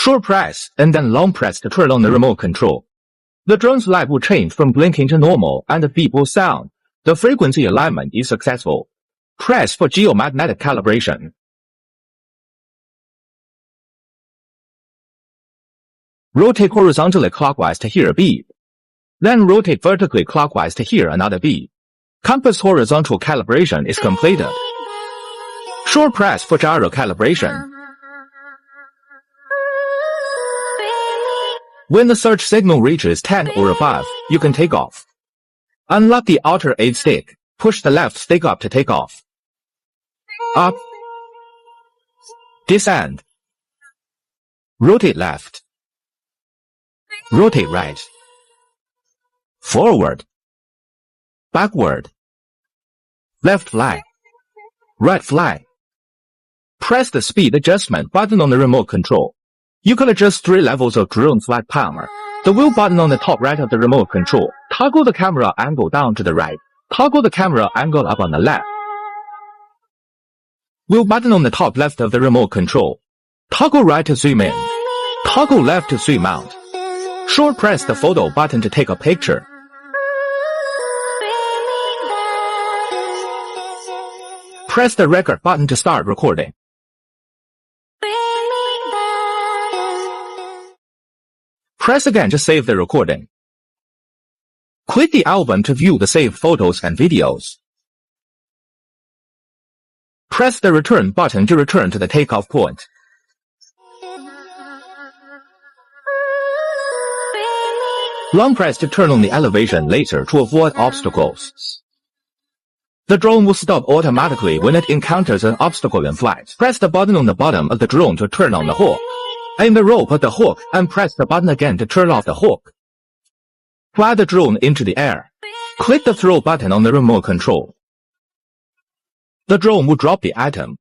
Short press and then long press to turn on the remote control. The drone's light will change from blinking to normal and the beep will sound. The frequency alignment is successful. Press for geomagnetic calibration. Rotate horizontally clockwise to hear a beep. Then rotate vertically clockwise to hear another beep. Compass horizontal calibration is completed. Short press for gyro calibration. When the search signal reaches 10 or above, you can take off. Unlock the outer aid stick. Push the left stick up to take off. Up. Descend. Rotate left. Rotate right. Forward. Backward. Left fly. Right fly. Press the speed adjustment button on the remote control. You can adjust 3 levels of drone flight power. The wheel button on the top right of the remote control. Toggle the camera angle down to the right. Toggle the camera angle up on the left. Wheel button on the top left of the remote control. Toggle right to zoom in. Toggle left to zoom out. Short press the photo button to take a picture. Press the record button to start recording. Press again to save the recording. Click the album to view the saved photos and videos. Press the return button to return to the takeoff point. Long press to turn on the elevation laser to avoid obstacles. The drone will stop automatically when it encounters an obstacle in flight. Press the button on the bottom of the drone to turn on the hook. Aim the rope at the hook and press the button again to turn off the hook. Fly the drone into the air. Click the throw button on the remote control. The drone will drop the item.